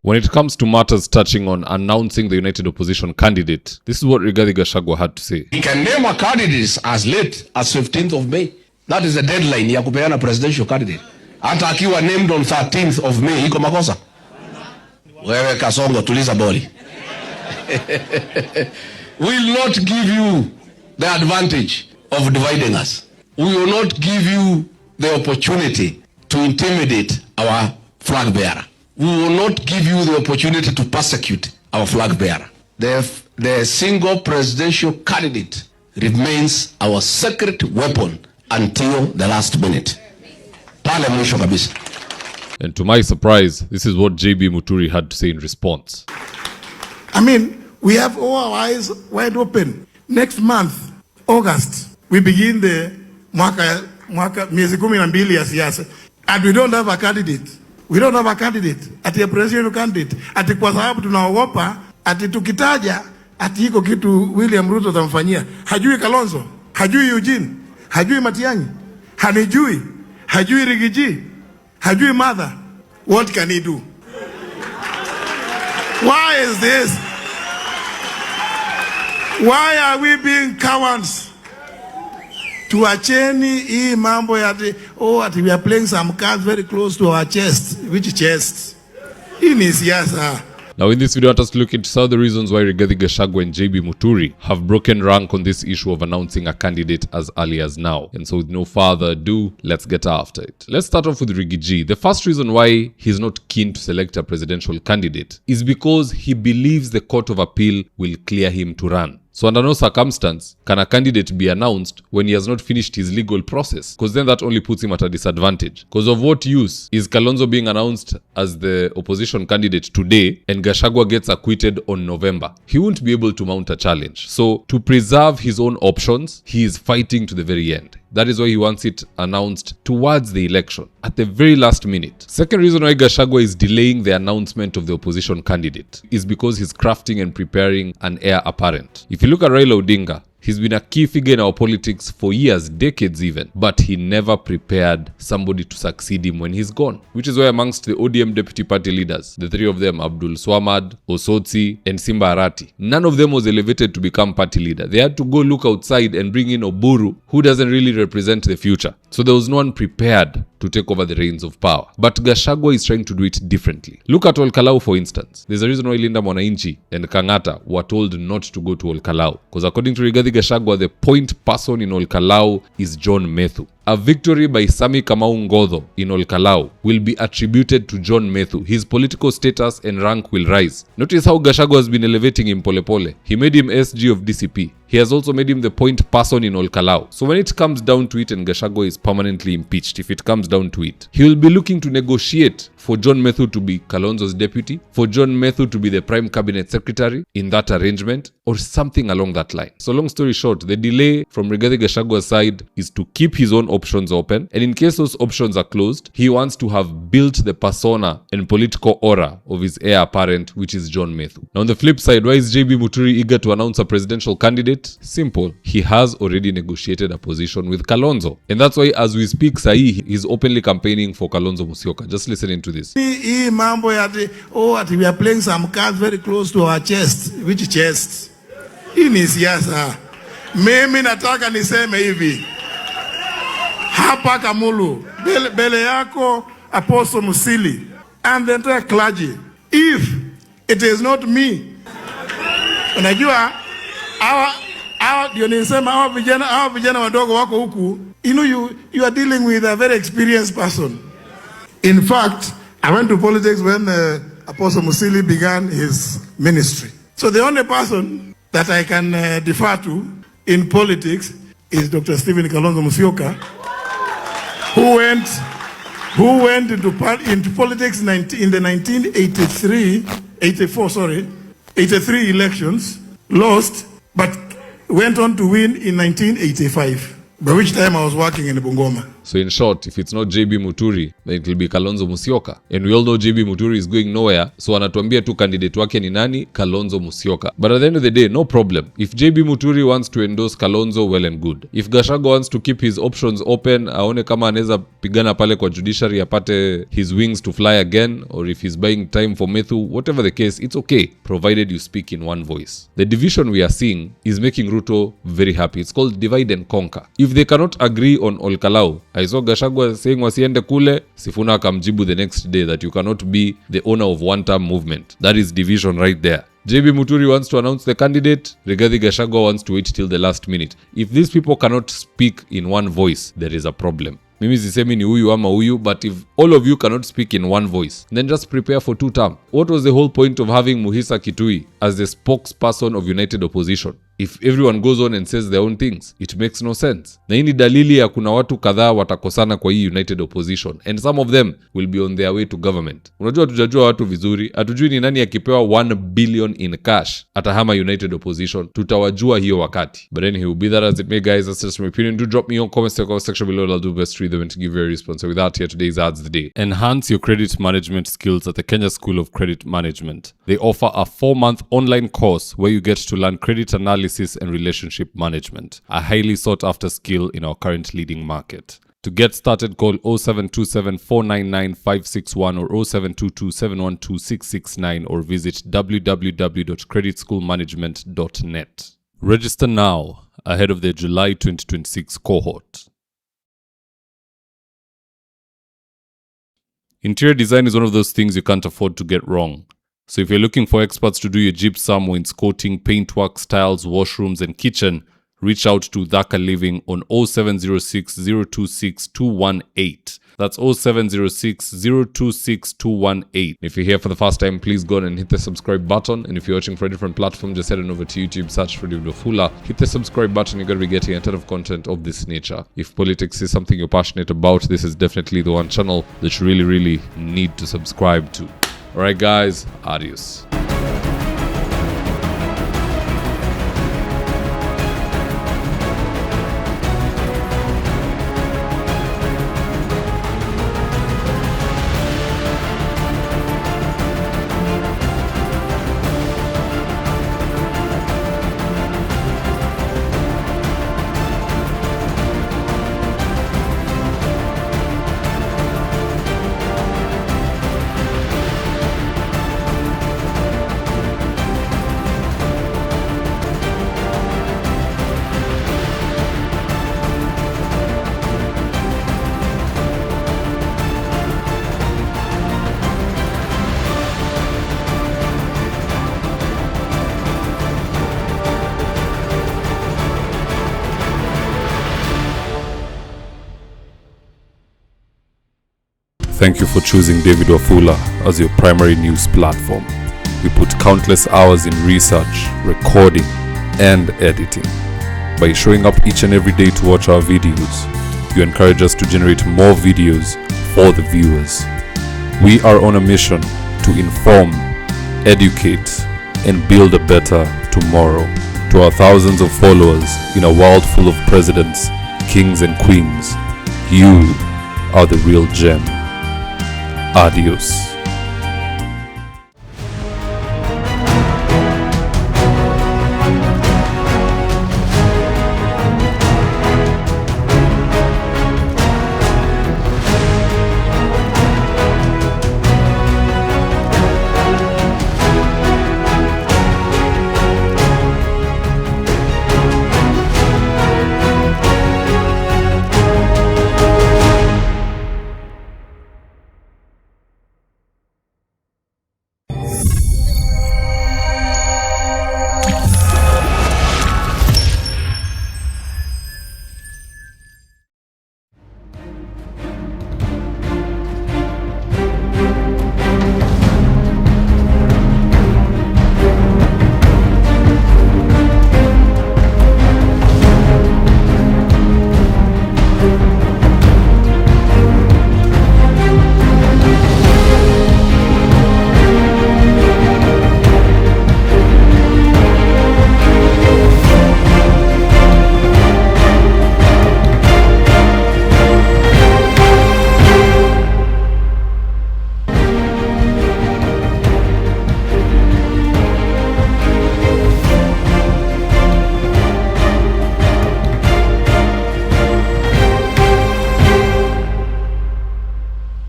When it comes to matters touching on announcing the united opposition candidate, this is what Rigathi Gashagua had to say. He can name a candidate as late as 15th of May. That is the deadline ya kupeana presidential candidate. Hata akiwa named on 13th of May, iko makosa? Wewe Kasongo, tuliza boli. We will not give you the advantage of dividing us. We will not give you the opportunity to intimidate our flag bearer. We will not give you the opportunity to persecute our flag bearer. The single presidential candidate remains our secret weapon until the last minute. Pale mwisho kabisa. And to my surprise, this is what JB Muturi had to say in response. I mean, we have all our eyes wide open. Next month, August, we begin the miezi 12 ya siasa. And we don't have a candidate. We don't have a candidate. Ati a presidential candidate. Ati kwa sababu tunaogopa, ati tukitaja, ati iko kitu William Ruto tamfanyia. Hajui Kalonzo, hajui Eugene, hajui Matiang'i, hanijui, hajui Rigiji, hajui Mother. What can he do? Why is this? Why are we being cowards? Tuacheni hii mambo ya ati we are playing some cards very close to our chest. Which chest? Hii ni siasa. Now in this video, let us look into some of the reasons why Rigathi Gashagua and JB Muturi have broken rank on this issue of announcing a candidate as early as now. And so with no further ado, let's get after it. Let's start off with Rigiji. The first reason why he's not keen to select a presidential candidate is because he believes the Court of Appeal will clear him to run. So under no circumstance can a candidate be announced when he has not finished his legal process, because then that only puts him at a disadvantage. Because of what use is Kalonzo being announced as the opposition candidate today and Gashagua gets acquitted on November? He won't be able to mount a challenge. So to preserve his own options, he is fighting to the very end. That is why he wants it announced towards the election, at the very last minute. Second reason why Gashagua is delaying the announcement of the opposition candidate is because he's crafting and preparing an heir apparent. If you look at Raila Odinga, he's been a key figure in our politics for years, decades even, but he never prepared somebody to succeed him when he's gone. Which is why amongst the ODM deputy party leaders, the three of them, Abdul Swamad, Osotsi, and Simba Arati, none of them was elevated to become party leader. They had to go look outside and bring in Oburu, who doesn't really represent the future. So there was no one prepared to take over the reins of power. But Gashagua is trying to do it differently. Look at Olkalau, for instance. There's a reason why Linda Mwananchi and Kangata were told not to go to Olkalau. Because according to Rigathi Gashagua, the point person in Olkalau is John Methu. A victory by Sami Kamau Ngodho in Olkalau will be attributed to John Methu. His political status and rank will rise. Notice how Gashagua has been elevating him pole pole. He made him SG of DCP. He has also made him the point person in Olkalau. So when it comes down to it and Gashagua is permanently impeached, if it comes down to it, he will be looking to negotiate for John Methu to be Kalonzo's deputy, for John Methu to be the prime cabinet secretary in that arrangement, or something along that line. So long story short, the delay from Rigathi Gashagua's side is to keep his own options open, and in case those options are closed, he wants to have built the persona and political aura of his heir apparent, which is John Methu. Now on the flip side, why is JB Muturi eager to announce a presidential candidate? Simple. He has already negotiated a position with Kalonzo, and that's why as we speak, Sahi is openly campaigning for Kalonzo Musyoka. Just listen into this. Hii mambo ya ati we are playing some cards very close to our chest. Which chest? Hii ni siasa. Mimi nataka niseme hivi. Hapa Kamulu, bele yako Apostle Musili and the entire clergy. If it is not me, unajua hawa ndio nisema hawa vijana wadogo wako huku, you are dealing with a very experienced person. In fact, I went to politics when Apostle Musili began his ministry. So the only person that I can defer to in politics is Dr. Stephen Kalonzo Musyoka, who went into politics in the 83 elections, lost, but went on to win in 1985, by which time I was working in Bungoma. So in short, if it's not JB Muturi, then it will be Kalonzo Musyoka. And we all know JB Muturi is going nowhere, so anatuambia tu candidate wake ni nani? Kalonzo Musyoka. But at the end of the day, no problem. If JB Muturi wants to endorse Kalonzo, well and good. If Gashagua wants to keep his options open, aone kama anaweza pigana pale kwa judiciary apate his wings to fly again, or if he's buying time for Methu, whatever the case, it's okay, provided you speak in one voice. The division we are seeing is making Ruto very happy. It's called divide and conquer. If they cannot agree on Olkalau, I saw Gashagua saying wasiende kule, Sifuna akamjibu the next day that you cannot be the owner of one-term movement. That is division right there. JB Muturi wants to announce the candidate, Rigathi Gashagua wants to wait till the last minute. If these people cannot speak in one voice, there is a problem. Mimi sisemi ni huyu ama huyu, but if all of you cannot speak in one voice, then just prepare for 2 term. What was the whole point of having Muhisa Kitui as the spokesperson of United Opposition? If everyone goes on and says their own things, it makes no sense. Na hii ni dalili ya kuna watu kadhaa watakosana kwa hii United Opposition, and some of them will be on their way to government. Unajua tujajua watu vizuri, hatujui ni nani akipewa 1 billion in cash atahama United Opposition. Tutawajua hiyo wakati. But anyway, be that as it may, guys, that's just my opinion. Do drop me your comments section below. I'll do best to read them and to give you a response. So with that, here today's ads of the day. Enhance your credit management skills at the Kenya School of Credit Management. They offer a 4-month online course where you get to learn credit analysis and relationship management, a highly sought after skill in our current leading market. To get started, call 0727 499 561 or 0722 712 669 or visit www.creditschoolmanagement.net. Register now ahead of the July 2026 cohort. Interior design is one of those things you can't afford to get wrong. So if you're looking for experts to do your gypsum, wainscoting, paintwork, tiles, washrooms, and kitchen, reach out to Dhaka Living on 0706 026 218. That's 0706 026 218. If you're here for the first time, please go on and hit the subscribe button. And if you're watching for a different platform, just head on over to YouTube, search for David Wafula. Hit the subscribe button, you're going to be getting a ton of content of this nature. If politics is something you're passionate about, this is definitely the one channel that you really need to subscribe to. Alright guys, adios. Thank you for choosing David Wafula as your primary news platform. We put countless hours in research, recording, and editing. By showing up each and every day to watch our videos, you encourage us to generate more videos for the viewers. We are on a mission to inform, educate, and build a better tomorrow. To our thousands of followers in a world full of presidents, kings, and queens, you are the real gem. Adios.